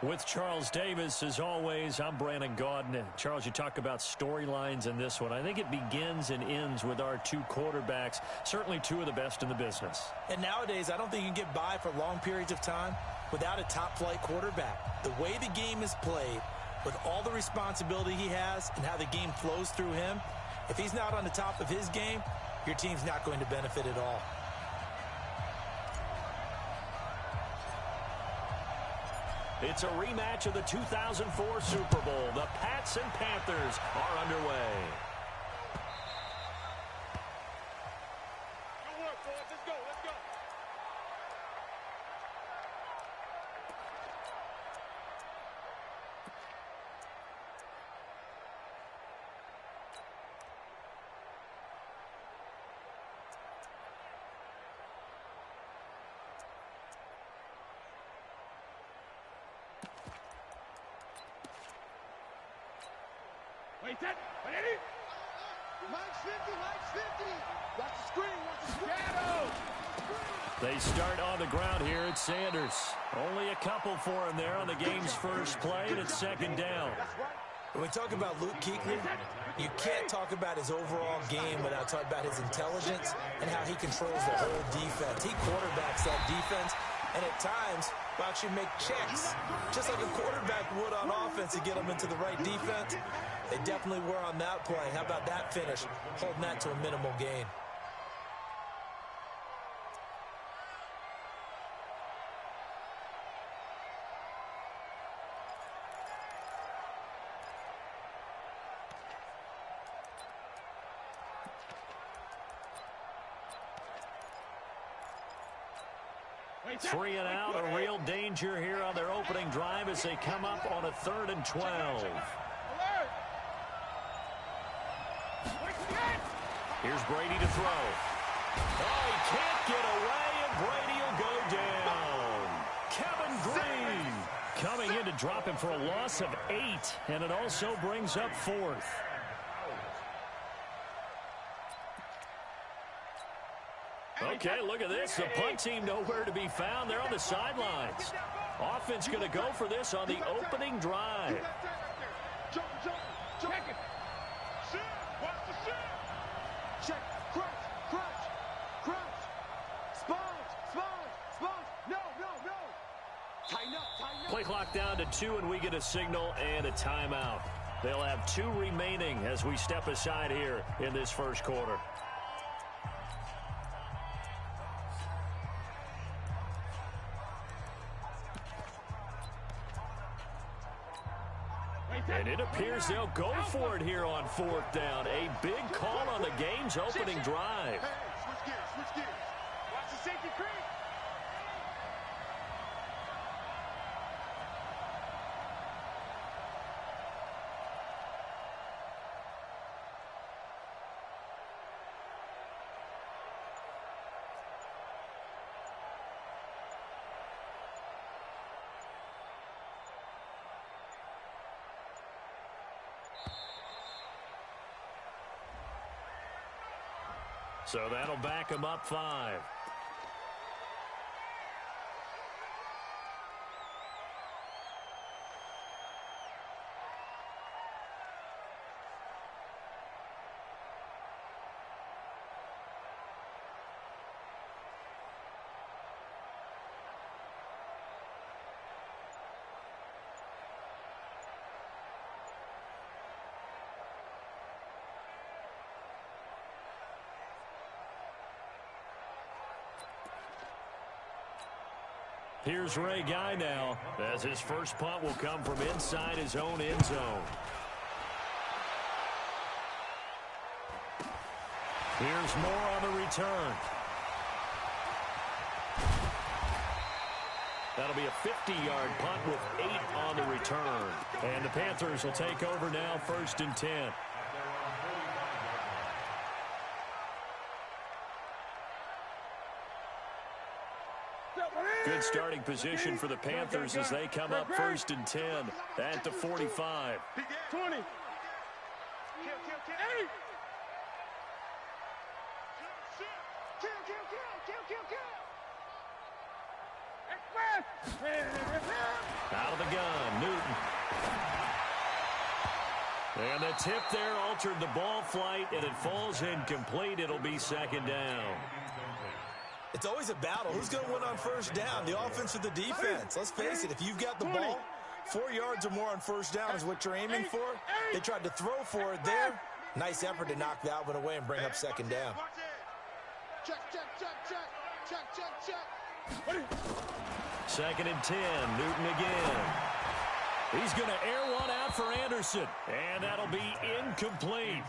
With Charles Davis, as always, I'm Brandon Gaudin. Charles, you talk about storylines in this one. I think it begins and ends with our two quarterbacks, certainly two of the best in the business. And nowadays, I don't think you can get by for long periods of time without a top-flight quarterback. The way the game is played, with all the responsibility he has and how the game flows through him, if he's not on the top of his game, your team's not going to benefit at all. It's a rematch of the 2004 Super Bowl. The Pats and Panthers are underway. Good work, boys. Let's go. Let's go. Wait, that. Ready? Mike's 50, Mike's 50. Watch the screen, watch the screen. Shadow. They start on the ground here at Sanders. Only a couple for him there on the game's first play, and it's second down. When we talk about Luke Kuechly, you can't talk about his overall game without talking about his intelligence and how he controls the whole defense. He quarterbacks that defense, and at times will actually make checks, just like a quarterback would on offense to get them into the right defense. They definitely were on that play. How about that finish, holding that to a minimal gain? Three and out, a real danger here on their opening drive as they come up on a 3rd and 12. Here's Brady to throw. Oh, he can't get away, and Brady will go down. Kevin Green coming in to drop him for a loss of 8, and it also brings up 4th. Okay, look at this. The punt team nowhere to be found. They're on the sidelines. Offense going to go for this on the opening drive. Jump. Check it. Shoot. Watch the shoot. Check. Crouch. Sponge. No. Tighten up. Play clock down to 2, and we get a signal and a timeout. They'll have 2 remaining as we step aside here in this first quarter. And it appears they'll go for it here on 4th down. A big call on the game's opening drive. Hey, switch gears. Watch the safety creep. So that'll back him up 5. Here's Ray Guy now, as his first punt will come from inside his own end zone. Here's more on the return. That'll be a 50-yard punt with 8 on the return. And the Panthers will take over now, 1st and 10. Good starting position for the Panthers as they come up 1st and 10 at the 45. 20. Kill. 8. Out of the gun, Newton. And the tip there altered the ball flight, and it falls incomplete. It'll be second down. It's always a battle. Who's going to win on first down, the offense or the defense? Let's face it, if you've got the ball, 4 yards or more on first down is what you're aiming for. They tried to throw for it there. Nice effort to knock that one away and bring up second down. Check, check, check, check. Check, check, check. Second and 10, Newton again. He's going to air one out for Anderson, and that'll be incomplete.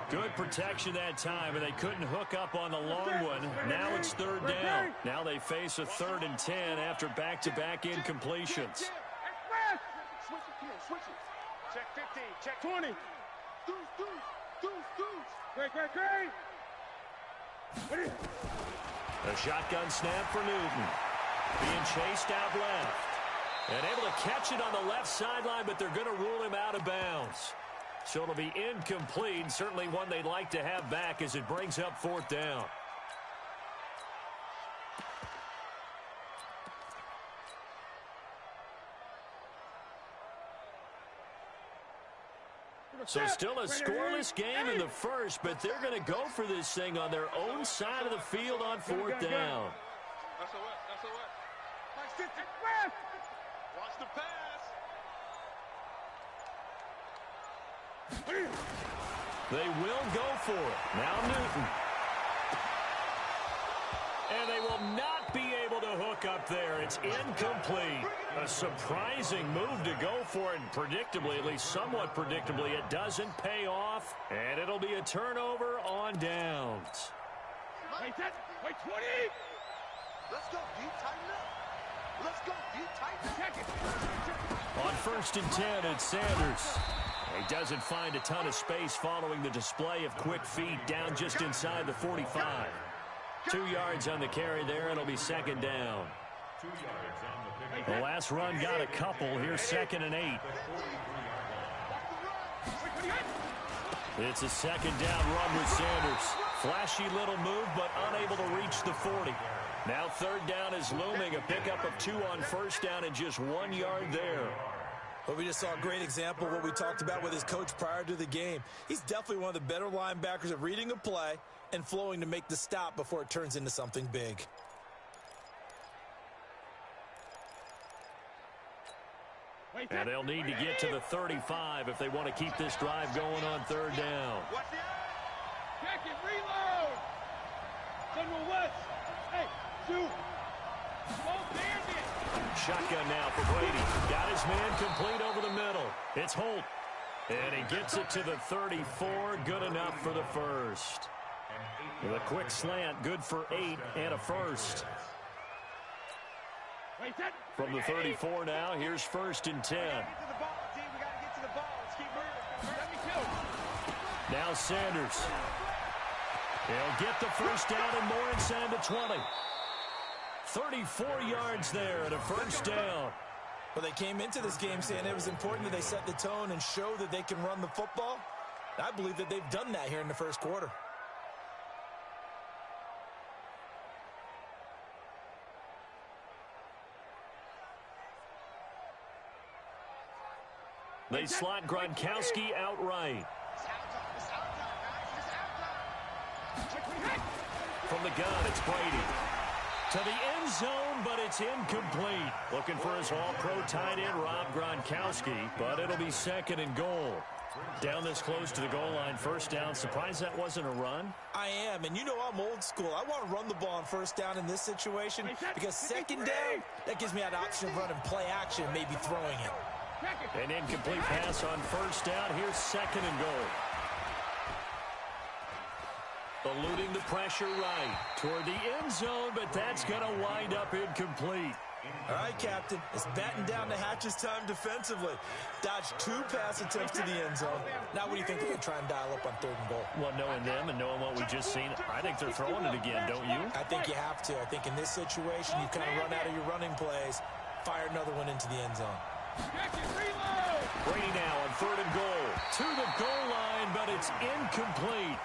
Good protection that time, and they couldn't hook up on the long one. Now it's third down. Now they face a 3rd and 10 after back-to-back incompletions. Switch it, come on, switch it. Check 15, check 20. Deuce. Great. A shotgun snap for Newton. Being chased out left. And able to catch it on the left sideline, but they're going to rule him out of bounds. So it'll be incomplete. Certainly one they'd like to have back as it brings up 4th down. So still a scoreless game in the first, but they're going to go for this thing on their own side of the field on 4th down. That's a what? Watch the pass. They will go for it. Now Newton. And they will not be able to hook up there. It's incomplete. A surprising move to go for it. And predictably, at least somewhat predictably, it doesn't pay off. And it'll be a turnover on downs. Wait 20. Let's go, D, tighten up. Let's go, D, tighten up. Check it. On 1st and 10, it's Sanders. He doesn't find a ton of space following the display of quick feet down just inside the 45. 2 yards on the carry there. It'll be second down. The last run got a couple. Here's 2nd and 8. It's a second down run with Sanders. Flashy little move, but unable to reach the 40. Now 3rd down is looming. A pickup of 2 on first down and just 1 yard there. Well, we just saw a great example of what we talked about with his coach prior to the game. He's definitely one of the better linebackers at reading a play and flowing to make the stop before it turns into something big. And they'll need to get to the 35 if they want to keep this drive going on 3rd down. Watch the eye. Check it, reload. General West. Hey, shoot. Both bandits. Shotgun now for Brady. Got his man complete over the middle. It's Holt. And he gets it to the 34. Good enough for the first. With a quick slant, good for 8 and a first. From the 34 now, here's 1st and 10. Now Sanders. He'll get the first down and more inside the 20. 34 yards there and a first down. Well, they came into this game saying it was important that they set the tone and show that they can run the football. I believe that they've done that here in the first quarter. They slot Gronkowski outright. From the gun, it's Brady. To the end zone, but it's incomplete. Looking for his all-pro tight end, Rob Gronkowski, but it'll be 2nd and goal. Down this close to the goal line, first down. Surprised that wasn't a run? I am, and you know I'm old school. I want to run the ball on first down in this situation because 2nd down, that gives me that option of running play action, maybe throwing it. An incomplete pass on first down. Here's 2nd and goal. Eluding the pressure right toward the end zone, but that's going to wind up incomplete. All right, Captain. It's batting down the hatches time defensively. Dodged 2 pass attempts to the end zone. Now what do you think they're going to try and dial up on 3rd and goal? Well, knowing them and knowing what we just seen, I think they're throwing it again, don't you? I think you have to. I think in this situation, you kind of run out of your running plays, fire another one into the end zone. Brady now on 3rd and goal. To the goal line, but it's incomplete.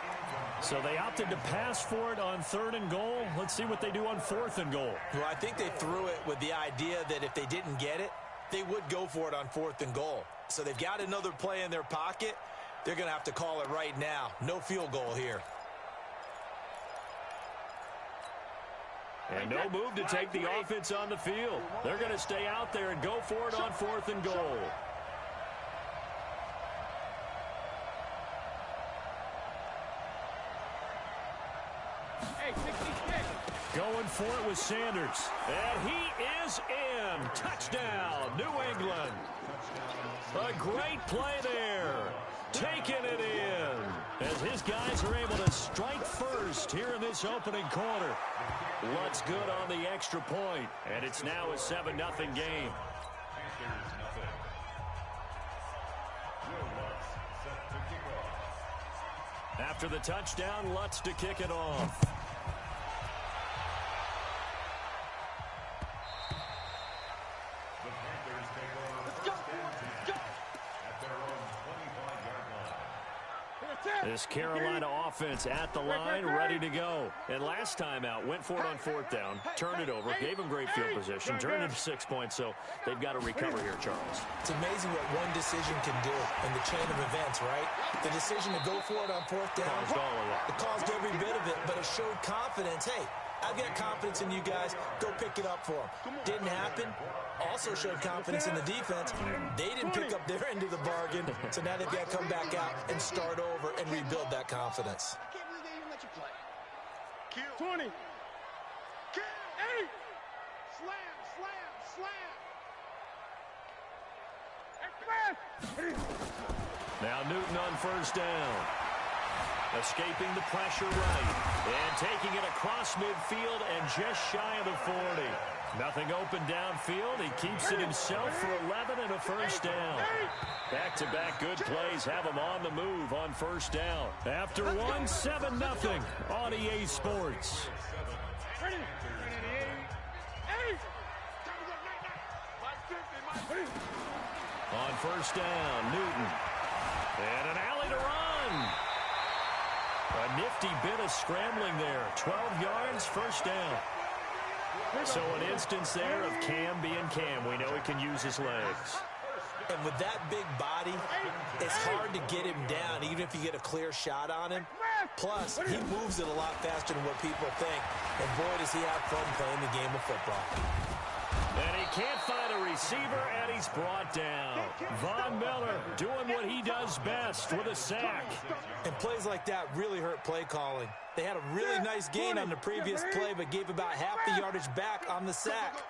So they opted to pass for it on 3rd and goal. Let's see what they do on 4th and goal. Well, I think they threw it with the idea that if they didn't get it, they would go for it on 4th and goal. So they've got another play in their pocket. They're going to have to call it right now. No field goal here. And no move to take the offense on the field. They're going to stay out there and go for it on 4th and goal. Going for it with Sanders. And he is in. Touchdown, New England. A great play there. Taking it in. As his guys are able to strike first here in this opening quarter. Lutz good on the extra point. And it's now a 7-0 game. After the touchdown, Lutz to kick it off. This Carolina offense at the line, ready to go. And last time out, went for it on 4th down, turned it over, gave them great field position, turned it to 6 points, so they've got to recover here, Charles. It's amazing what one decision can do in the chain of events, right? The decision to go for it on 4th down, Caused all of that. it caused every bit of it, but it showed confidence. Hey, I've got confidence in you guys. Go pick it up for them. Didn't happen. Also showed confidence in the defense. They didn't pick up their end of the bargain, so now they've got to come back out and start over and rebuild that confidence. I can't believe they even let you play. Kill. 20. Kill. 8. Slam, slam, slam. Express. Now Newton on 1st down. Escaping the pressure right. And taking it across midfield and just shy of the 40. Nothing open downfield. He keeps it himself for 11 and a 1st down. Back-to-back good plays have him on the move on 1st down. After one, 7-0 on EA Sports. Ready. 8. On 1st down, Newton. And an alley to run. A nifty bit of scrambling there. 12 yards, 1st down. So an instance there of Cam being Cam. We know he can use his legs. And with that big body, it's hard to get him down, even if you get a clear shot on him. Plus, he moves it a lot faster than what people think. And boy, does he have fun playing the game of football. And he can't find a receiver, and he's brought down. Von Miller doing what he does best with a sack. And plays like that really hurt play calling. They had a really nice gain on the previous play, but gave about half the yardage back on the sack.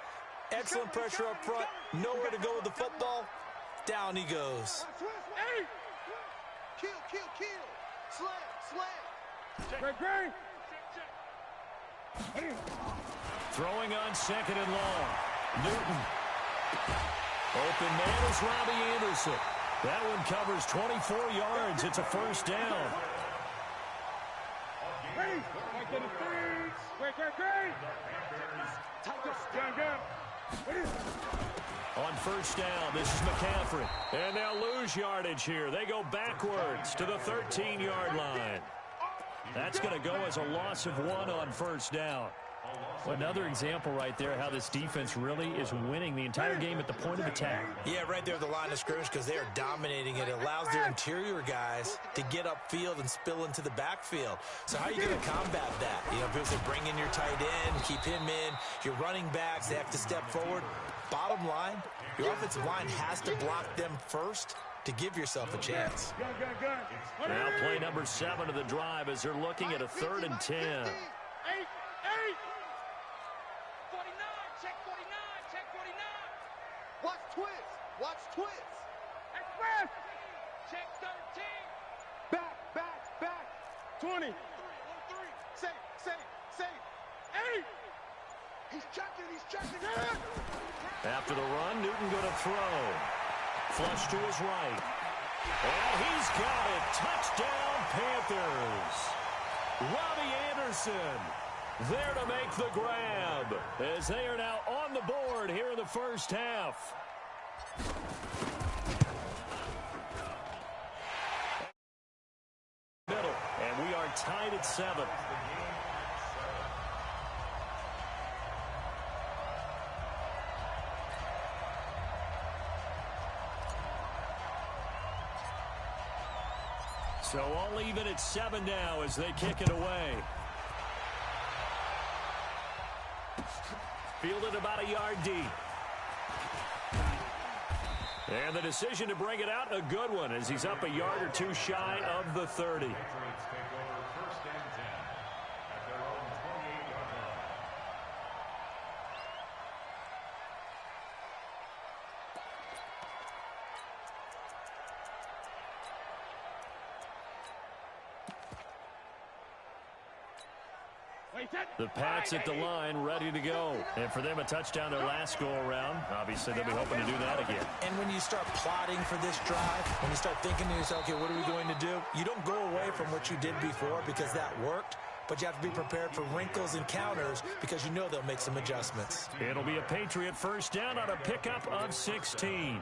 Excellent pressure up front. Nowhere to go with the football. Down he goes. 8. Kill, kill, kill. Slam, slam. Great. Throwing on 2nd and long. Newton. Open man is Robbie Anderson. That one covers 24 yards. It's a 1st down. Ready. Great. On 1st down, this is McCaffrey. And they'll lose yardage here. They go backwards to the 13-yard line. That's going to go as a loss of 1 on 1st down. Well, another example right there how this defense really is winning the entire game at the point of attack. Yeah, right there at the line of scrimmage because they are dominating it. It allows their interior guys to get upfield and spill into the backfield. So how are you going to combat that? You know, because they bring in your tight end, keep him in. Your running backs, they have to step forward. Bottom line, your offensive line has to block them first to give yourself a chance. Now play number 7 of the drive as they're looking at a 3rd and 10. 8. 49, check 49. Watch twist. Express. Check 13. Back. 20. 1-3. Safe. 8. He's checking. After the run, Newton going to throw. Flush to his right. And he's got it. Touchdown, Panthers. Robbie Anderson there to make the grab as they are now on the board here in the 1st half. Middle, and we are tied at 7. So all even at 7 now as they kick it away. Fielded about a yard deep. And the decision to bring it out, a good one, as he's up a yard or two shy of the 30. The Pats at the line, ready to go. And for them, a touchdown their last go-around. Obviously, they'll be hoping to do that again. And when you start plotting for this drive, when you start thinking to yourself, okay, what are we going to do? You don't go away from what you did before because that worked, but you have to be prepared for wrinkles and counters because you know they'll make some adjustments. It'll be a Patriot first down on a pickup of 16.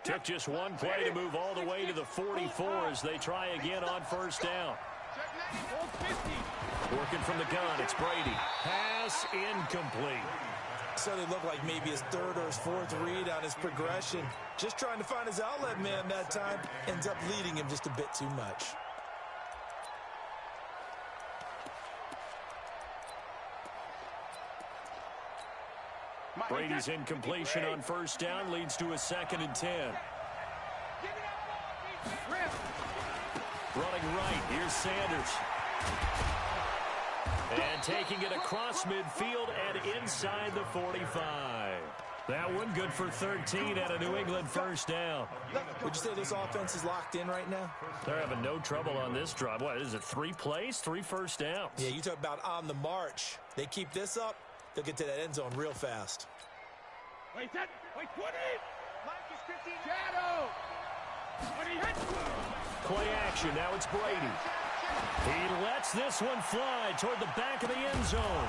Took just one play to move all the way to the 44 as they try again on first down. Working from the gun, it's Brady. Pass incomplete. So they look like maybe his third or his fourth read on his progression. Just trying to find his outlet man that time. Ends up leading him just a bit too much. Brady's incompletion on first down leads to a 2nd and 10. Running right, here's Sanders. And taking it across midfield and inside the 45. That one good for 13 at a New England first down. Would you say this offense is locked in right now? They're having no trouble on this drive. What is it, 3 plays, 3 first downs? Yeah, you talk about on the march. They keep this up, they'll get to that end zone real fast. Wait, 20! Shadow! Play action, now it's Brady. He lets this one fly toward the back of the end zone.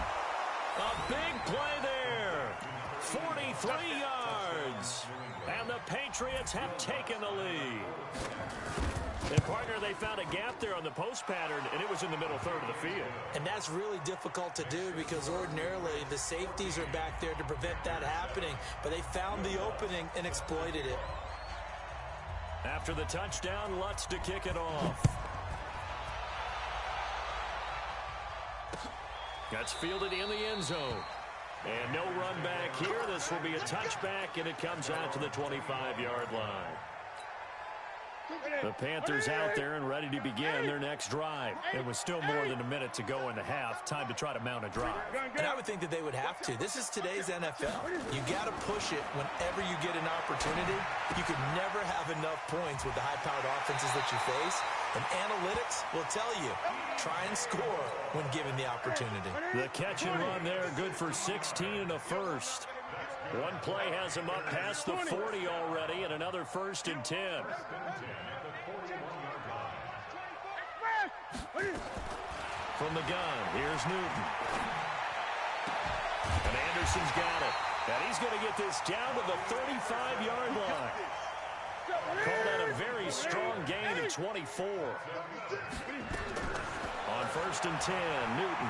A big play there. 43 yards. And the Patriots have taken the lead. And, partner, they found a gap there on the post pattern, and it was in the middle third of the field. And that's really difficult to do because ordinarily the safeties are back there to prevent that happening. But they found the opening and exploited it. After the touchdown, Lutz to kick it off. That's fielded in the end zone. And no run back here. This will be a touchback, and it comes out to the 25-yard line. The Panthers out there and ready to begin their next drive. It was still more than a minute to go in the half. Time to try to mount a drive. And I would think that they would have to. This is today's NFL. You got to push it whenever you get an opportunity. You could never have enough points with the high-powered offenses that you face. And analytics will tell you, try and score when given the opportunity. The catch and run there, good for 16 and a first. One play has him up past the 40 already, and another 1st and 10. From the gun, here's Newton. And Anderson's got it. And he's going to get this down to the 35-yard line. Called out a very strong gain of 24. On 1st and 10, Newton.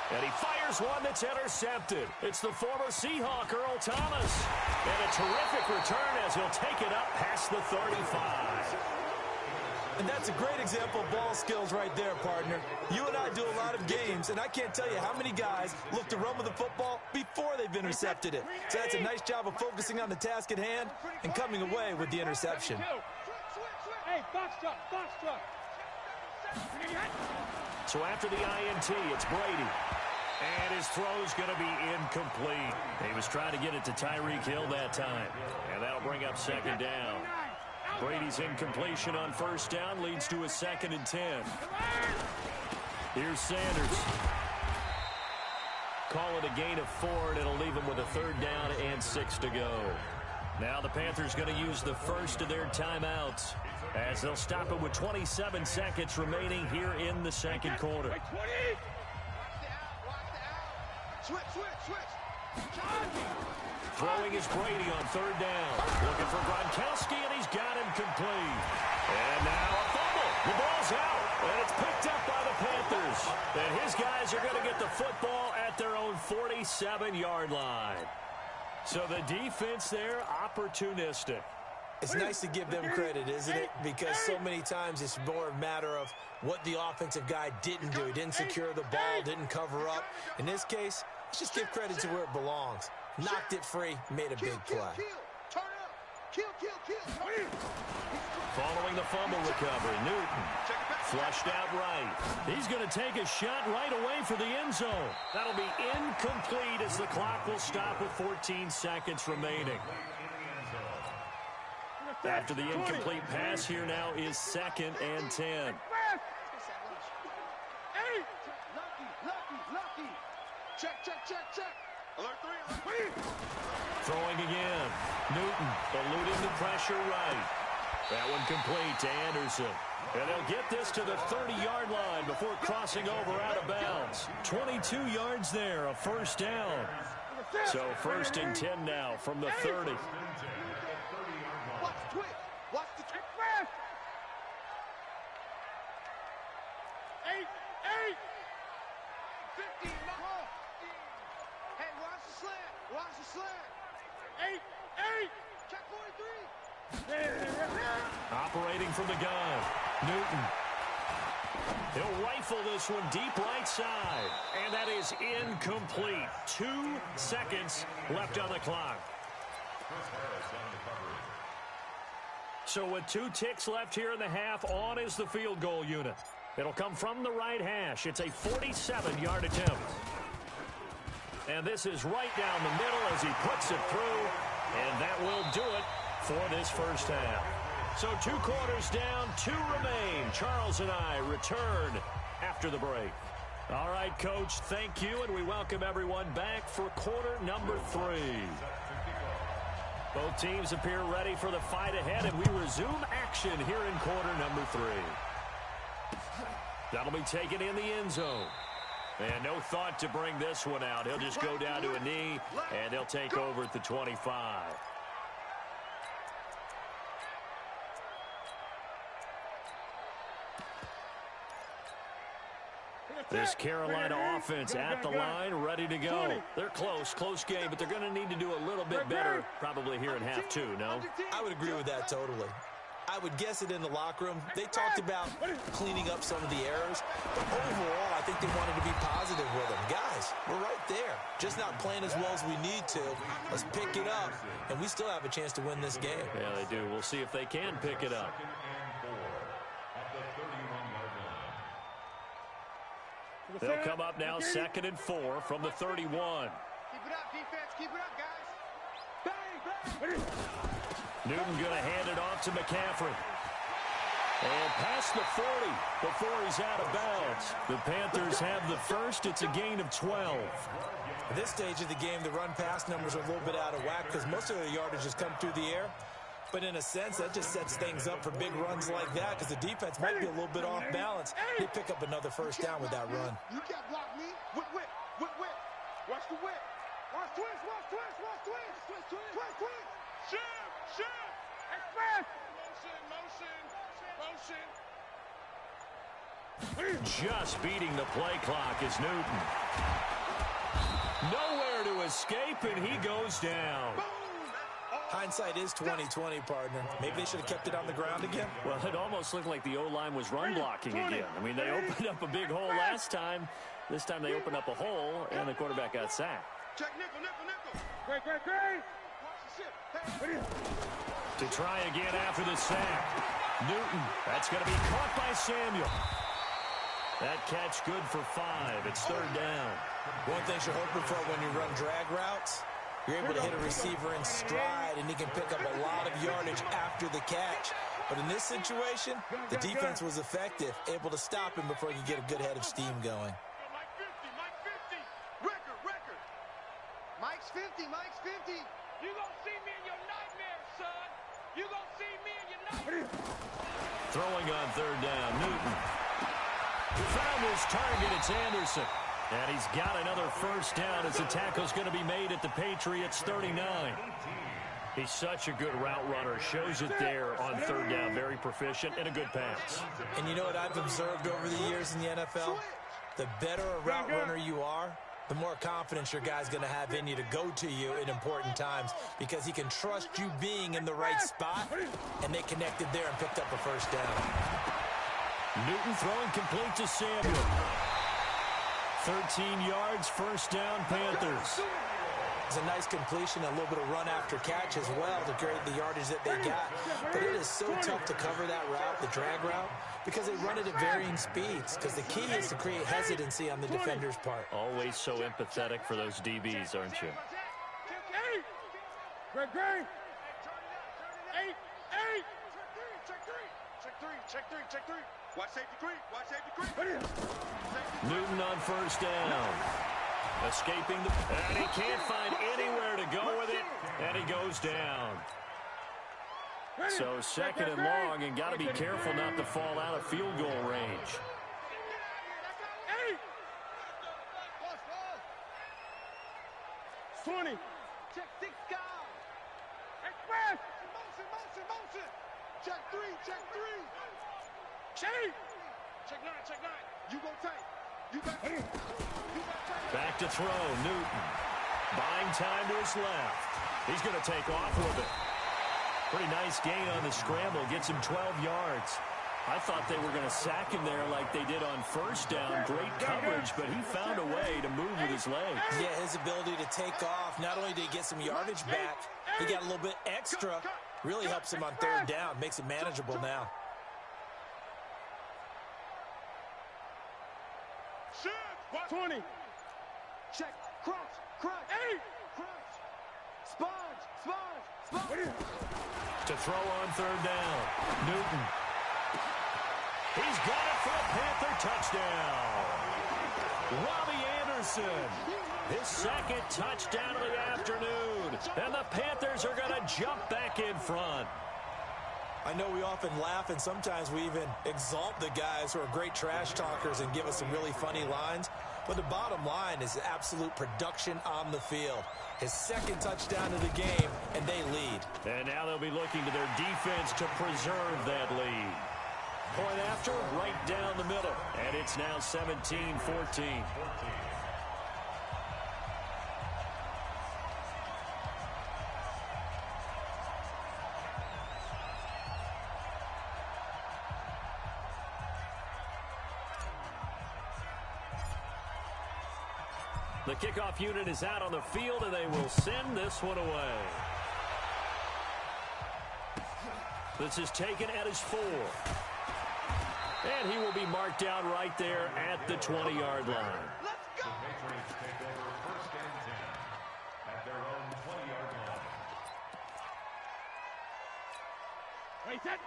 And he fires one that's intercepted. It's the former Seahawk, Earl Thomas. And a terrific return as he'll take it up past the 35. And that's a great example of ball skills right there, partner. You and I do a lot of games, and I can't tell you how many guys look to run with the football before they've intercepted it. So that's a nice job of focusing on the task at hand and coming away with the interception. Hey, box truck. So after the INT, it's Brady. And his throw's going to be incomplete. He was trying to get it to Tyreek Hill that time. And that'll bring up 2nd down. Brady's incompletion on first down leads to a 2nd and 10. Here's Sanders. Call it a gain of 4, and it'll leave him with a 3rd down and 6 to go. Now the Panthers going to use the first of their timeouts as they'll stop it with 27 seconds remaining here in the 2nd quarter. Switch. Throwing is Brady on third down. Looking for Gronkowski, and he's got him complete. And now a fumble. The ball's out, and it's picked up by the Panthers. And his guys are going to get the football at their own 47-yard line. So the defense there, opportunistic. It's nice to give them credit, isn't it? Because so many times it's more a matter of what the offensive guy didn't do. He didn't secure the ball, didn't cover up. In this case, let's just give credit to where it belongs. Knocked it free, made a big play. Turn up. Kill. Following the fumble recovery, Newton flushed out right. He's going to take a shot right away for the end zone. That'll be incomplete as the clock will stop with 14 seconds remaining. After the incomplete pass, here now is 2nd and 10. Lucky. Check. Alert 3. Throwing again. Newton eluding the pressure right. That one complete to Anderson. And they'll get this to the 30-yard line before crossing over out of bounds. 22 yards there, a first down. So 1st and 10 now from the 30. Watch the twist. Watch the twist. 8. 15. Hey, watch the slant. 8. Check 43. Operating from the gun. Newton. He'll rifle this one deep right side. And that is incomplete. 2 seconds left on the clock. So with 2 ticks left here in the half, on is the field goal unit. It'll come from the right hash. It's a 47-yard attempt. And this is right down the middle as he puts it through. And that will do it for this first half. So 2 quarters down, 2 remain. Charles and I return after the break. All right, Coach, thank you, and we welcome everyone back for quarter number 3. Both teams appear ready for the fight ahead, and we resume action here in quarter number 3. That'll be taken in the end zone. And no thought to bring this one out. He'll just go down to a knee, and he'll take over at the 25. This Carolina offense at the line, ready to go. They're close game, but they're going to need to do a little bit better probably here in half 2, no? I would agree with that totally. I would guess it in the locker room. They talked about cleaning up some of the errors, but overall, I think they wanted to be positive with them. Guys, we're right there. Just not playing as well as we need to. Let's pick it up, and we still have a chance to win this game. Yeah, they do. We'll see if they can pick it up. They'll come up now 2nd and 4 from the 31. Keep it up, defense. Keep it up, guys. Bang. Newton going to hand it off to McCaffrey. And past the 40 before he's out of bounds. The Panthers have the first. It's a gain of 12. At this stage of the game, the run-pass numbers are a little bit out of whack because most of their yardage has come through the air. But in a sense, that just sets things up for big runs like that because the defense might be a little bit off balance. They pick up another first down with that run. You can't block me. Whip. Watch the whip. Watch twist. Shoot. Express. Motion. Just beating the play clock is Newton. Nowhere to escape, and he goes down. Hindsight is 20/20, partner. Maybe they should have kept it on the ground again. Well, it almost looked like the O-line was run blocking again. I mean, they opened up a big hole last time. This time they opened up a hole, and the quarterback got sacked. Check nickel. Great. Watch the shit. To try again after the sack. Newton, that's going to be caught by Samuel. That catch good for 5. It's 3rd down. One thing you're hoping for when you run drag routes, you're able to hit a receiver in stride, and he can pick up a lot of yardage after the catch. But in this situation, the defense was effective, able to stop him before he could get a good head of steam going. Mike 50. Record. Mike's 50. You gonna see me in your nightmares, son. You gonna see me in your nightmares. Throwing on 3rd down, Newton. Found his target, it's Anderson. And he's got another first down as the tackle's going to be made at the Patriots' 39. He's such a good route runner. Shows it there on third down. Very proficient and a good pass. And you know what I've observed over the years in the NFL? The better a route runner you are, the more confidence your guy's going to have in you to go to you in important times because he can trust you being in the right spot, and they connected there and picked up a first down. Newton throwing complete to Samuel. 13 yards, first down, Panthers. It's a nice completion, a little bit of run after catch as well to create the yardage that they got. But it is so tough to cover that route, the drag route, because they run it at varying speeds. Because the key is to create hesitancy on the defender's part. Always so empathetic for those DBs, aren't you? Great. 8. Check three. Watch safety three. Newton on first down. Escaping and he can't find anywhere to go with it, and he goes down. So second and long, and got to be careful not to fall out of field goal range. 20. Check 6 guys. Express. Motion. Check 3. Check 9. You go tight. You got tight. Back to throw, Newton. Buying time to his left. He's going to take off with it. Pretty nice gain on the scramble. Gets him 12 yards. I thought they were going to sack him there like they did on first down. Great coverage, but he found a way to move with his legs. Yeah, his ability to take off. Not only did he get some yardage back, he got a little bit extra. Really helps him on third down. Makes it manageable now. 20. Check. Crunch. 8. Crunch. Sponge. To throw on third down, Newton. He's got it for a Panther touchdown. Robbie Anderson, his second touchdown of the afternoon. And the Panthers are going to jump back in front. I know we often laugh, and sometimes we even exalt the guys who are great trash talkers and give us some really funny lines. But the bottom line is absolute production on the field. His second touchdown of the game, and they lead. And now they'll be looking to their defense to preserve that lead. Point after, right down the middle. And it's now 17-14. The kickoff unit is out on the field, and they will send this one away. This is taken at his 4. And he will be marked down right there at the 20-yard line. Let's go.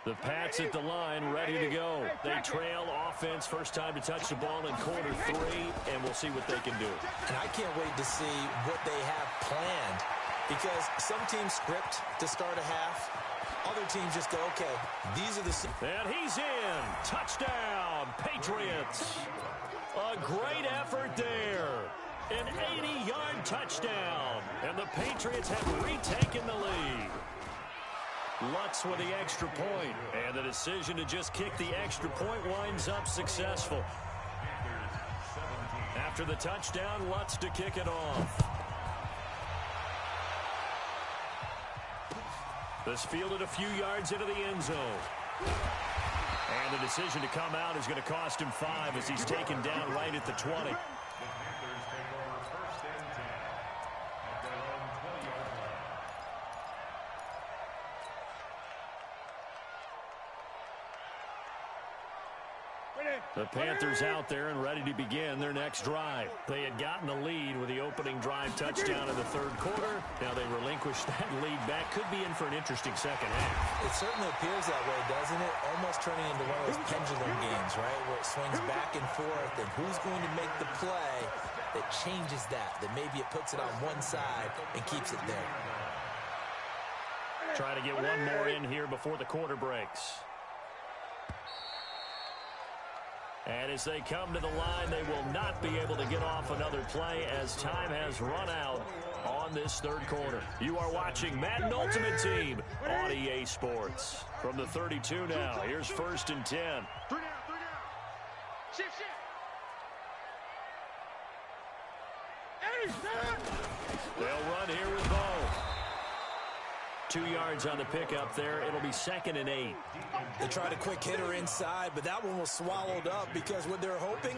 The Pats at the line, ready to go. They trail offense, first time to touch the ball in quarter 3, and we'll see what they can do. And I can't wait to see what they have planned, because some teams script to start a half. Other teams just go, okay, these are the... And he's in. Touchdown, Patriots. A great effort there. An 80-yard touchdown. And the Patriots have retaken the lead. Lutz with the extra point, and the decision to just kick the extra point winds up successful. After the touchdown, Lutz to kick it off. This fielded a few yards into the end zone. And the decision to come out is going to cost him 5 as he's taken down right at the 20. The Panthers out there and ready to begin their next drive. They had gotten the lead with the opening drive touchdown in the third quarter. Now they relinquished that lead back. Could be in for an interesting second half. It certainly appears that way, doesn't it? Almost turning into one of those pendulum games, right? Where it swings back and forth, and who's going to make the play that changes that maybe it puts it on one side and keeps it there. Try to get one more in here before the quarter breaks. And as they come to the line, they will not be able to get off another play as time has run out on this third quarter. You are watching Madden Ultimate Team on EA Sports. From the 32 now, here's 1st and 10. 3 down, 3 down. Shift, shift. They'll run here with Bo. 2 yards on the pickup there. It'll be 2nd and 8. They tried a quick hitter inside, but that one was swallowed up because what they're hoping,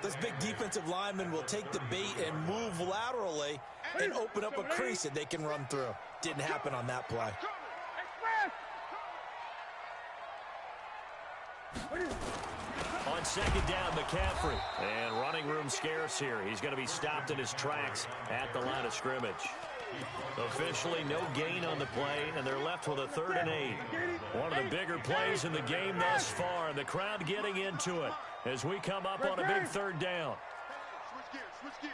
this big defensive lineman will take the bait and move laterally and open up a crease that they can run through. Didn't happen on that play. On 2nd down, McCaffrey. And running room scarce here. He's going to be stopped in his tracks at the line of scrimmage. Officially no gain on the play, and they're left with a 3rd and 8. One of the bigger plays in the game thus far. The crowd getting into it as we come up on a big 3rd down. Switch gears, switch gears.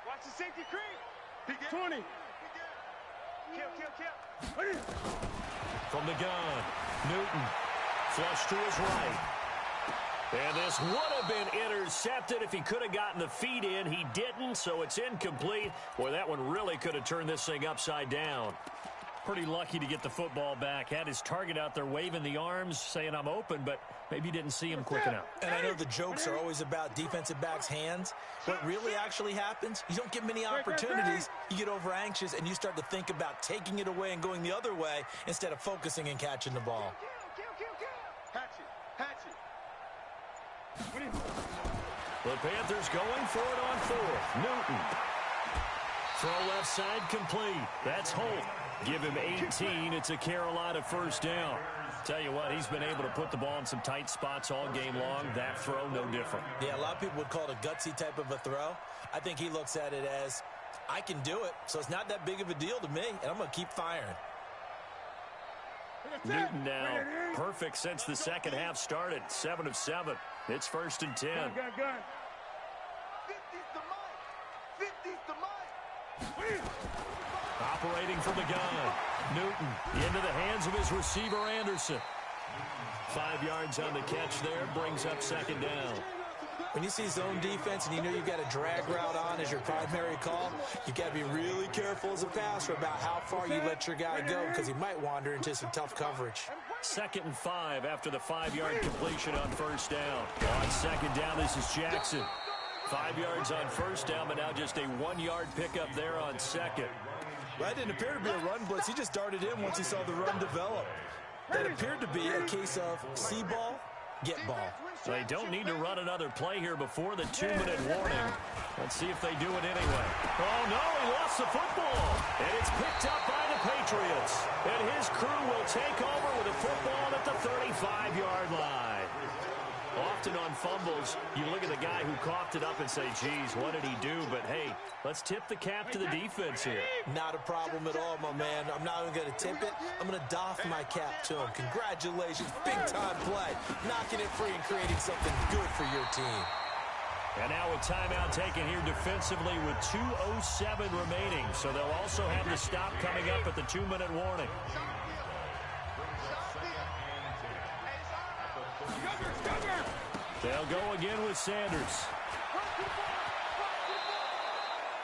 Watch the safety creep. 20. Kill. From the gun, Newton. Flush to his right. And this would have been intercepted if he could have gotten the feet in. He didn't, so it's incomplete. Boy, that one really could have turned this thing upside down. Pretty lucky to get the football back. Had his target out there waving the arms, saying I'm open, but maybe didn't see him quick enough. And I know the jokes are always about defensive backs' hands. What really actually happens, you don't get many opportunities. You get over anxious, and you start to think about taking it away and going the other way instead of focusing and catching the ball. The Panthers going for it on 4th. Newton. Throw left side complete. That's Holt. Give him 18. It's a Carolina 1st down. Tell you what, he's been able to put the ball in some tight spots all game long. That throw, no different. Yeah, a lot of people would call it a gutsy type of a throw. I think he looks at it as, I can do it, so it's not that big of a deal to me, and I'm going to keep firing. Newton now perfect since the second half started. 7 of 7. It's 1st and 10. Gun. 50's the mic. 50's the mic. Operating from the gun. Newton into the hands of his receiver, Anderson. 5 yards on the catch there. Brings up 2nd down. When you see zone defense and you know you've got a drag route on as your primary call, you've got to be really careful as a passer about how far you let your guy go because he might wander into some tough coverage. 2nd and 5 after the 5-yard completion on 1st down. On 2nd down, this is Jackson. 5 yards on 1st down, but now just a 1-yard pickup there on 2nd. Well, that didn't appear to be a run blitz. He just darted in once he saw the run develop. That appeared to be a case of see ball, get ball. They don't need to run another play here before the 2-minute warning. Let's see if they do it anyway. Oh, no, he lost the football. And it's picked up by the Patriots. And his crew will take over with the football at the 35-yard line. Often on fumbles, you look at the guy who coughed it up and say, geez, what did he do? But, hey, let's tip the cap to the defense here. Not a problem at all, my man. I'm not even going to tip it. I'm going to doff my cap to him. Congratulations. Big-time play. Knocking it free and creating something good for your team. And now a timeout taken here defensively with 2:07 remaining. So they'll also have the stop coming up at the 2-minute warning. They'll go again with Sanders.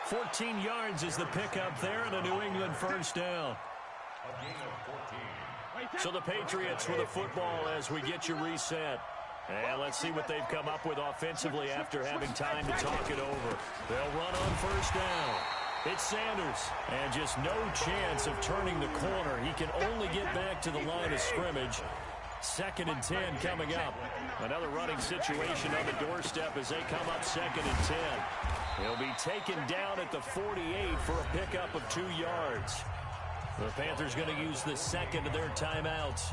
14 yards is the pickup there and a New England 1st down. So the Patriots with a football as we get you reset. And let's see what they've come up with offensively after having time to talk it over. They'll run on 1st down. It's Sanders. And just no chance of turning the corner. He can only get back to the line of scrimmage. 2nd and 10 coming up. Another running situation on the doorstep as they come up 2nd and 10. He'll be taken down at the 48 for a pickup of 2 yards. The Panthers going to use the second of their timeouts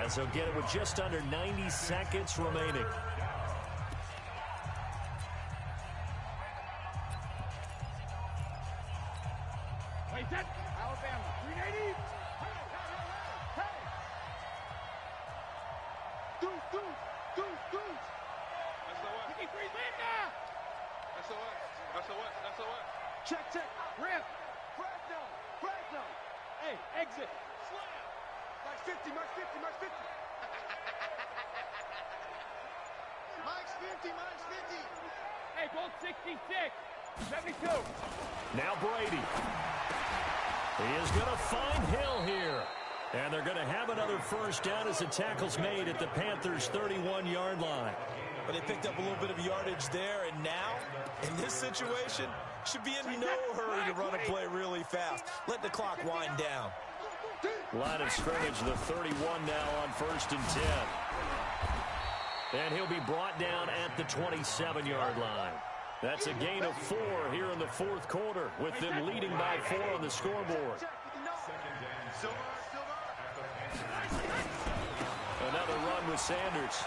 as they'll get it with just under 90 seconds remaining. Alabama, 380. Check. Rip. Fragno. Hey, exit. Slam. Max 50. Mike's 50, Mike's 50. Hey, both 66. 72. Now Brady. He is going to find Hill here. And they're going to have another first down as the tackle's made at the Panthers' 31-yard line. But they picked up a little bit of yardage there, and now, in this situation, should be in no hurry to run a play really fast. Let the clock wind down. Line of scrimmage, the 31 now on 1st and 10. And he'll be brought down at the 27-yard line. That's a gain of 4 here in the fourth quarter, with them leading by 4 on the scoreboard. Another run with Sanders.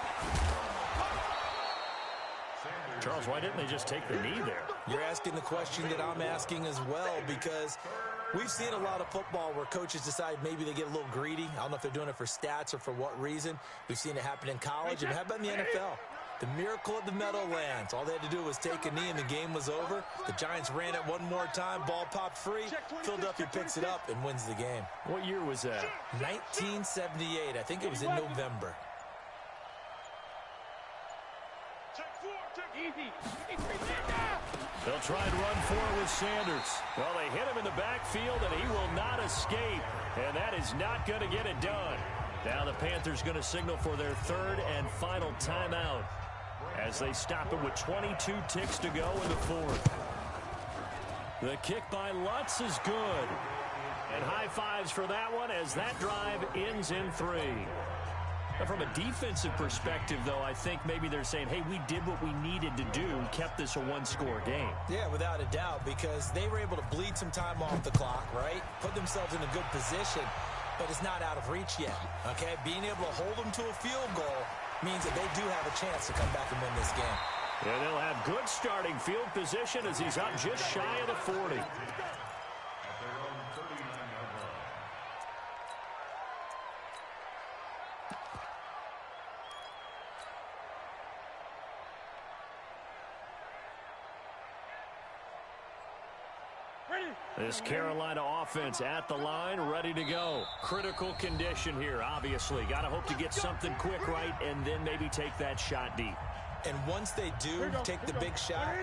Charles, why didn't they just take the knee there? You're asking the question that I'm asking as well, because we've seen a lot of football where coaches decide maybe they get a little greedy. I don't know if they're doing it for stats or for what reason. We've seen it happen in college, and how about in the NFL? The miracle of the Meadowlands. All they had to do was take a knee, and the game was over. The Giants ran it one more time. Ball popped free. Philadelphia picks it up and wins the game. What year was that? 1978. I think it was in November. Easy. They'll try and run for it with Sanders. Well, they hit him in the backfield, and he will not escape. And that is not going to get it done. Now the Panthers going to signal for their third and final timeout as they stop it with 22 ticks to go in the fourth. The kick by Lutz is good. And high fives for that one as that drive ends in 3. Now, from a defensive perspective, though, I think maybe they're saying, hey, we did what we needed to do, kept this a one-score game. Yeah, without a doubt, because they were able to bleed some time off the clock, right? Put themselves in a good position, but it's not out of reach yet, okay? Being able to hold them to a field goal means that they do have a chance to come back and win this game. And they'll have good starting field position as he's up just shy of the 40. This Carolina offense at the line, ready to go. Critical condition here, obviously. Got to hope to get something quick right and then maybe take that shot deep. And once they do take the big shot,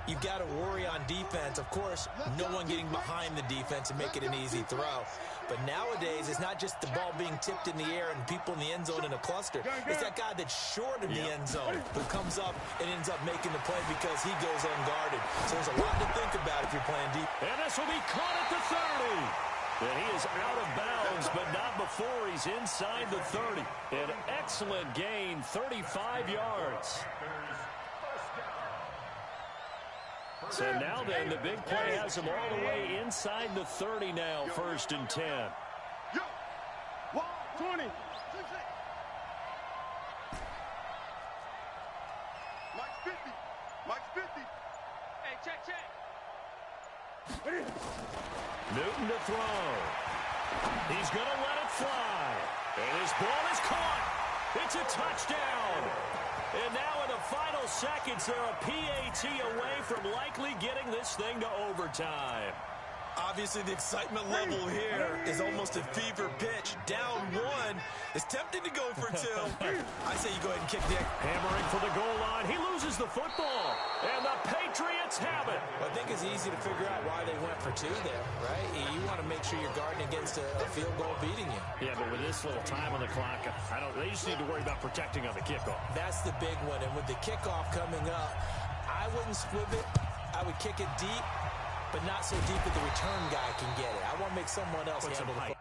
you've got to worry on defense. Of course, no one getting behind the defense and make it an easy throw. But nowadays, it's not just the ball being tipped in the air and people in the end zone in a cluster. It's that guy that's short of the end zone who comes up and ends up making the play because he goes unguarded. So there's a lot to think about if you're playing deep. And this will be caught at the 30. And he is out of bounds, but not before he's inside the 30. An excellent gain, 35 yards. So now then, the big play has him all the way inside the 30 now, 1st and 10. 20. Mike's 50. Mike's 50. Hey, check. Newton to throw. He's going to let it fly. And his ball is caught. It's a touchdown. And now in the final seconds, they're a PAT away from likely getting this thing to overtime. Obviously, the excitement level here is almost a fever pitch. Down 1. It's tempting to go for 2. I say you go ahead and kick, Dick. Hammering for the goal line. He loses the football. And the Patriots have it. Well, I think it's easy to figure out why they went for 2 there, right? You want to make sure you're guarding against a field goal beating you. Yeah, but with this little time on the clock, they just need to worry about protecting on the kickoff. That's the big one. And with the kickoff coming up, I wouldn't squib it. I would kick it deep, but not so deep that the return guy can get it. I want to make someone else handle the football.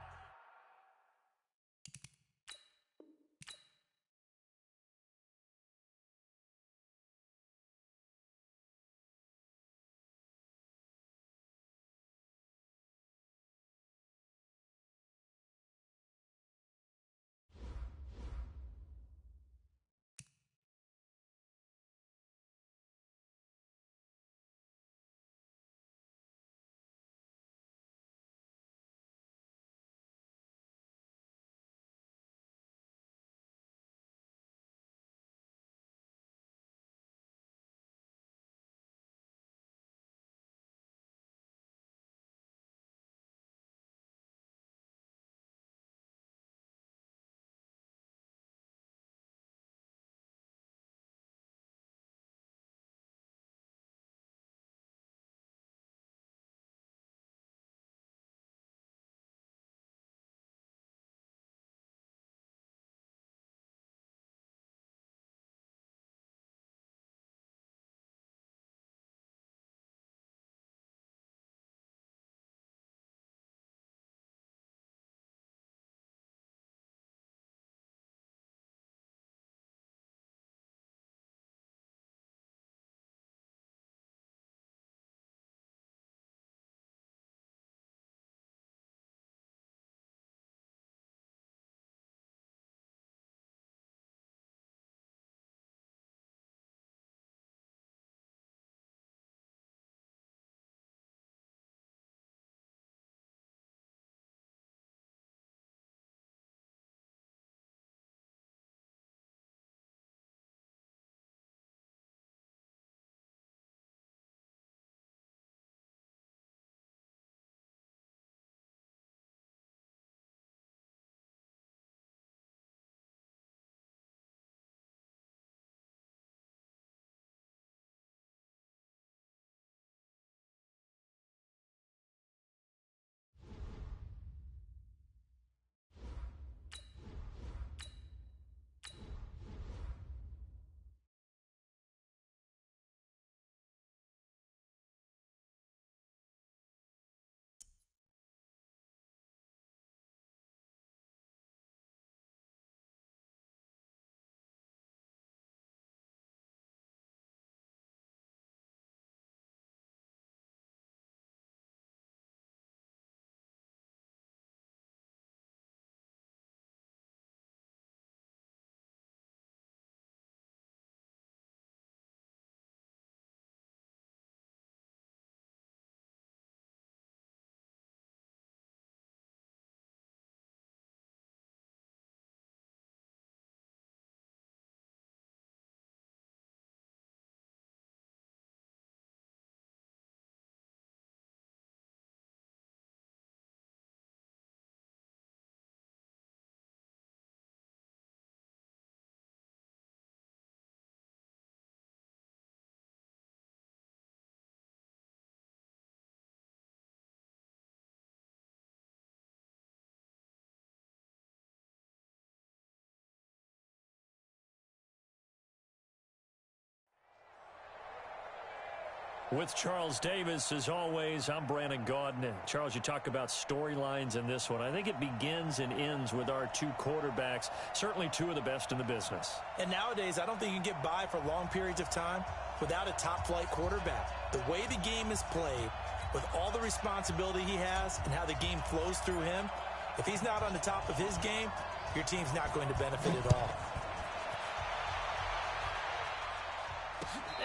With Charles Davis, as always, I'm Brandon Gaudin. Charles, you talk about storylines in this one. I think it begins and ends with our two quarterbacks, certainly two of the best in the business. And nowadays, I don't think you can get by for long periods of time without a top-flight quarterback. The way the game is played, with all the responsibility he has and how the game flows through him, if he's not on the top of his game, your team's not going to benefit at all.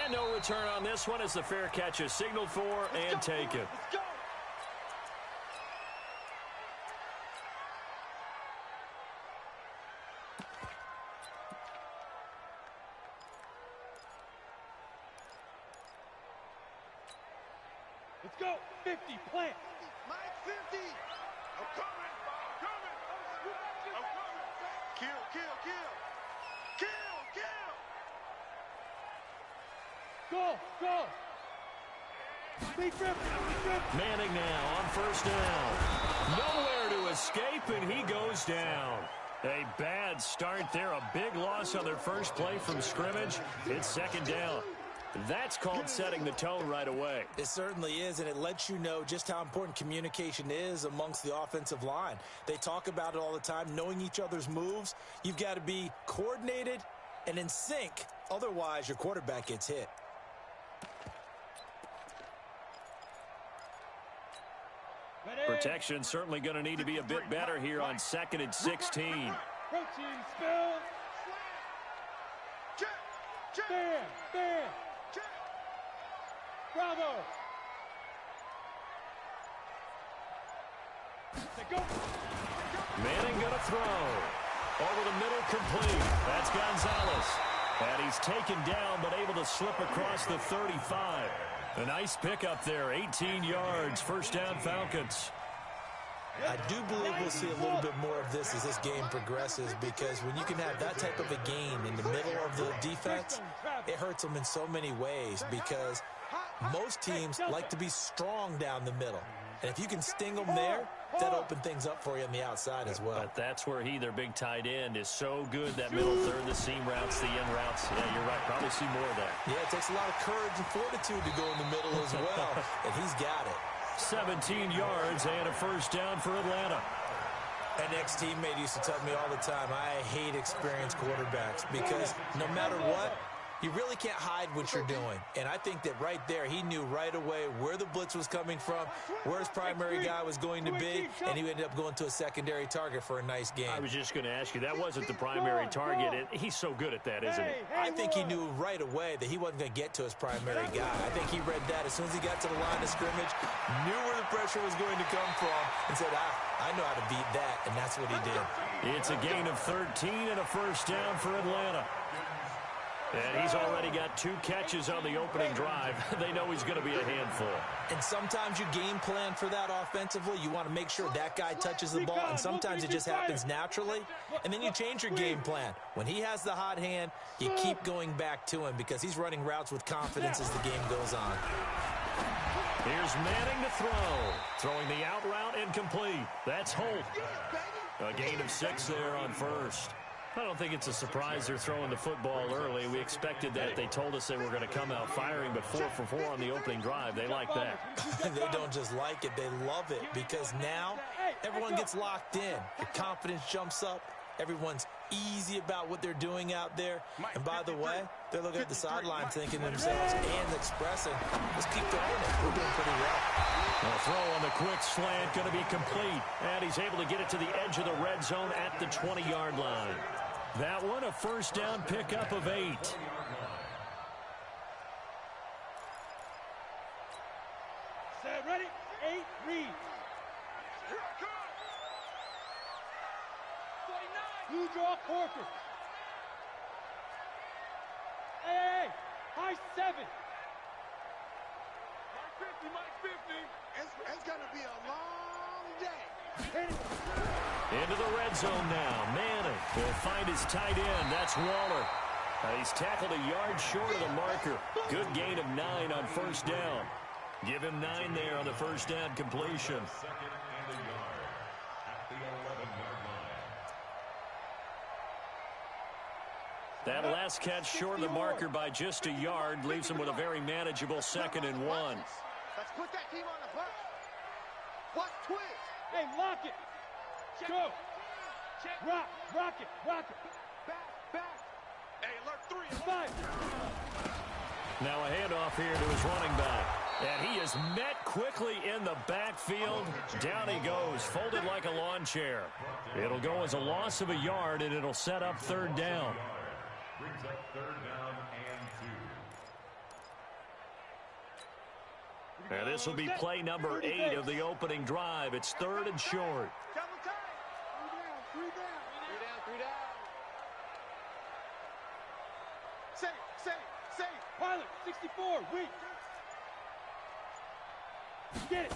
And no return on this one as the fair catch is signaled for and taken. Let's go. Let's go. 50, plant. Mike 50. I'm coming. I'm coming. I'm coming. Kill, kill, kill. Kill, kill. Go, go. Speed 50, speed 50. Manning now on first down. Nowhere to escape, and he goes down. A bad start there. A big loss on their first play from scrimmage. It's second down. That's called setting the tone right away. It certainly is, and it lets you know just how important communication is amongst the offensive line. They talk about it all the time, knowing each other's moves. You've got to be coordinated and in sync. Otherwise, your quarterback gets hit. Protection certainly going to need to be a bit better here on 2nd and 16. Protein spill. Check, check, Bam, bam. check. Bravo. Let's go. Manning going to throw. Over the middle, complete. That's Gonzalez. And he's taken down, but able to slip across the 35. A nice pickup there, 18 yards, first down Falcons. I do believe we'll see a little bit more of this as this game progresses, because when you can have that type of a gain in the middle of the defense, it hurts them in so many ways, because most teams like to be strong down the middle. And if you can sting them there, that opens things up for you on the outside as well. But that's where their big tight end, is so good, that middle third, the seam routes, the end routes. Yeah, you're right. Probably see more of that. Yeah, it takes a lot of courage and fortitude to go in the middle as well, and he's got it. 17 yards and a first down for Atlanta. An ex-teammate used to tell me all the time, I hate experienced quarterbacks, because no matter what, you really can't hide what you're doing. And I think that right there, he knew right away where the blitz was coming from, where his primary guy was going to be, and he ended up going to a secondary target for a nice game. I was just going to ask you, that wasn't the primary target. He's so good at that, isn't he? I think he knew right away that he wasn't going to get to his primary guy. I think he read that as soon as he got to the line of scrimmage, knew where the pressure was going to come from, and said, I know how to beat that, and that's what he did. It's a gain of 13 and a first down for Atlanta. And he's already got 2 catches on the opening drive. They know he's going to be a handful. And sometimes you game plan for that offensively. You want to make sure that guy touches the ball, and sometimes it just happens naturally. And then you change your game plan. When he has the hot hand, you keep going back to him, because he's running routes with confidence as the game goes on. Here's Manning to throw. Throwing the out route, incomplete. That's Holt. A gain of 6 there on first. I don't think it's a surprise they're throwing the football early. We expected that. They told us they were going to come out firing, but 4 for 4 on the opening drive. They like that. They don't just like it, they love it, because now everyone gets locked in. Your confidence jumps up. Everyone's easy about what they're doing out there. And by the way, they're looking at the sideline thinking to themselves and expressing, let's keep throwing it. We're doing pretty well. A throw on the quick slant, going to be complete. And he's able to get it to the edge of the red zone at the 20-yard line. That one, a first down pickup of 8. Set, ready? 8, read. Blue draw quarter. Hey, high 7. Mike 50. It's going to be a long day. Into the red zone now. Manning will find his tight end. That's Waller. He's tackled a yard short of the marker. Good gain of 9 on first down. Give him 9 there on the first down completion. That last catch short of the marker by just a yard leaves him with a very manageable 2nd and 1. Let's put that team on the bus. What twist? Hey, lock it. Go. Check. Rock it. Back. Hey, alert 3. Five. Now a handoff here to his running back. And he is met quickly in the backfield. Down he goes, folded like a lawn chair. It'll go as a loss of a yard, and it'll set up 3rd down. Brings up 3rd down and 2. And this will be play number 8 of the opening drive. It's 3rd and short. Double time. 3 down. Say. Pilot, 64, weak. Get it.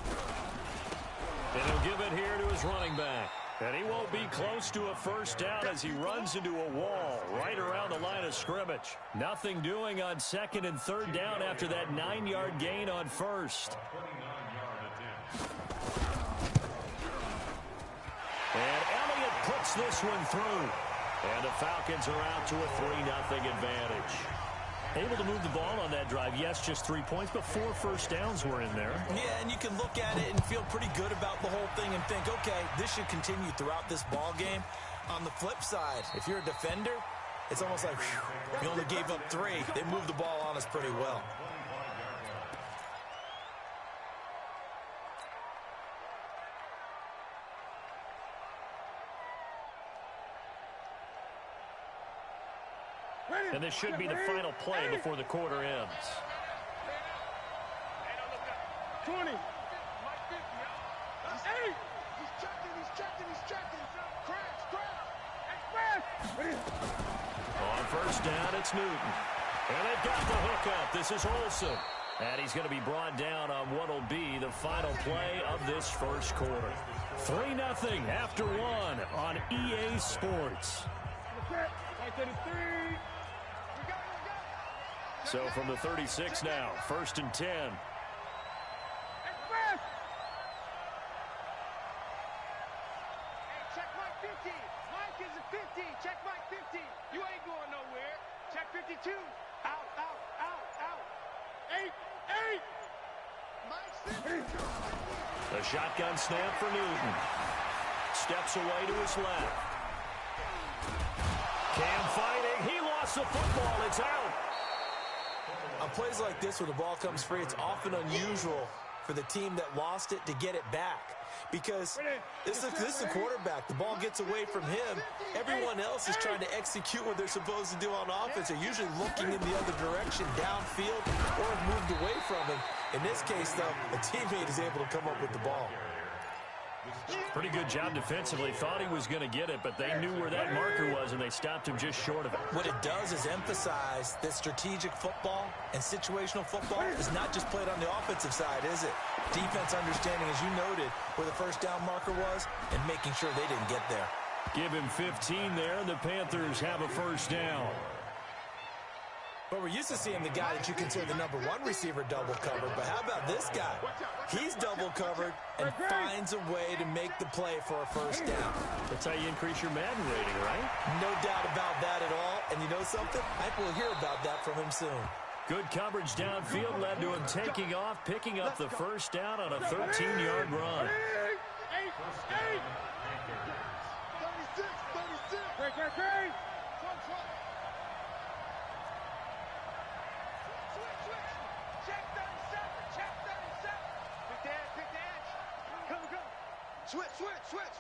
And he'll give it here to his running back. And he won't be close to a 1st down as he runs into a wall right around the line of scrimmage. Nothing doing on 2nd and 3rd down after that 9-yard gain on 1st. And Elliott puts this one through. And the Falcons are out to a 3-0 advantage. Able to move the ball on that drive. Yes, just 3 points, but 4 first downs were in there. Yeah, and you can look at it and feel pretty good about the whole thing and think, okay, this should continue throughout this ball game. On the flip side, if you're a defender, it's almost like, whew, you only gave up 3. They moved the ball on us pretty well. And this should be the final play before the quarter ends. 20. He's checking. Crash. On 1st down, it's Newton. And they've got the hookup. This is Olsen. And he's going to be brought down on what will be the final play of this 1st quarter. 3-0 after 1 on EA Sports. So from the 36 now, 1st and 10. Check Mike 50. Mike is a 50. Check Mike 50. You ain't going nowhere. Check 52. Out. 8. Mike's 50. A shotgun snap for Newton. Steps away to his left. Cam fighting. He lost the football. It's out. On plays like this where the ball comes free, it's often unusual for the team that lost it to get it back. Because this is the quarterback. The ball gets away from him. Everyone else is trying to execute what they're supposed to do on offense. They're usually looking in the other direction, downfield, or have moved away from him. In this case, though, a teammate is able to come up with the ball. Pretty good job defensively. Thought he was going to get it, but they knew where that marker was, and they stopped him just short of it. What it does is emphasize that strategic football and situational football is not just played on the offensive side, is it? Defense understanding, as you noted, where the 1st down marker was and making sure they didn't get there. Give him 15 there, and the Panthers have a 1st down. But we're used to seeing the guy that you consider the #1 receiver double covered. But how about this guy? He's double covered and finds a way to make the play for a 1st down. That's how you increase your Madden rating, right? No doubt about that at all. And you know something? I think we'll hear about that from him soon. Good coverage downfield led to him taking off, picking up the 1st down on a 13-yard run. 8. 36. Switch. Check 37. Pick the edge. Come. Switch.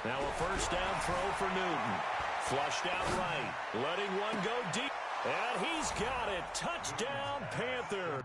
Now a 1st down throw for Newton. Flushed out right. Letting one go deep. And he's got it. Touchdown, Panther.